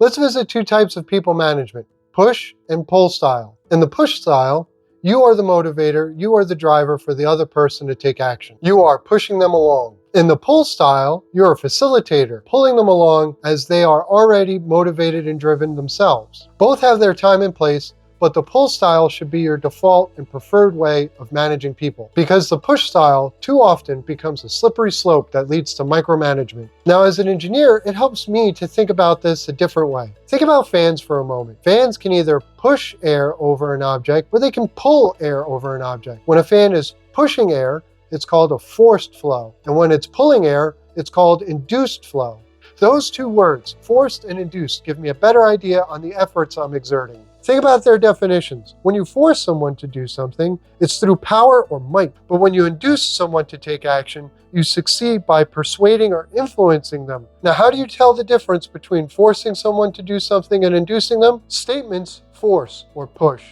Let's visit two types of people management, push and pull style. In the push style, you are the motivator, you are the driver for the other person to take action. You are pushing them along. In the pull style, you're a facilitator, pulling them along as they are already motivated and driven themselves. Both have their time and place, but the pull style should be your default and preferred way of managing people, because the push style too often becomes a slippery slope that leads to micromanagement. Now, as an engineer, it helps me to think about this a different way. Think about fans for a moment. Fans can either push air over an object or they can pull air over an object. When a fan is pushing air, it's called a forced flow. And when it's pulling air, it's called induced flow. Those two words, forced and induced, give me a better idea on the efforts I'm exerting. Think about their definitions. When you force someone to do something, it's through power or might. But when you induce someone to take action, you succeed by persuading or influencing them. Now, how do you tell the difference between forcing someone to do something and inducing them? Statements, force or push.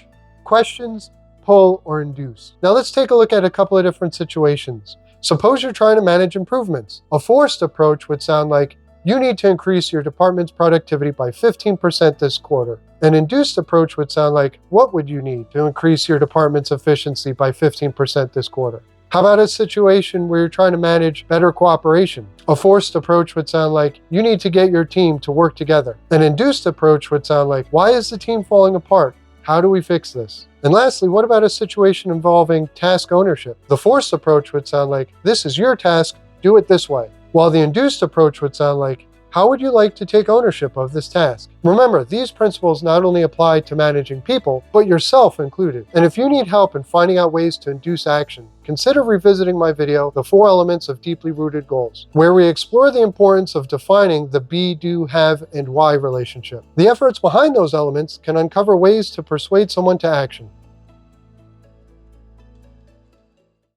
Questions, pull or induce. Now let's take a look at a couple of different situations. Suppose you're trying to manage improvements. A forced approach would sound like, you need to increase your department's productivity by 15% this quarter. An induced approach would sound like, what would you need to increase your department's efficiency by 15% this quarter? How about a situation where you're trying to manage better cooperation? A forced approach would sound like, you need to get your team to work together. An induced approach would sound like, why is the team falling apart? How do we fix this? And lastly, what about a situation involving task ownership? The forced approach would sound like, this is your task, do it this way. While the induced approach would sound like, how would you like to take ownership of this task? Remember, these principles not only apply to managing people, but yourself included. And if you need help in finding out ways to induce action, consider revisiting my video, The 4 Elements of Deeply Rooted Goals, where we explore the importance of defining the be, do, have, and why relationship. The efforts behind those elements can uncover ways to persuade someone to action.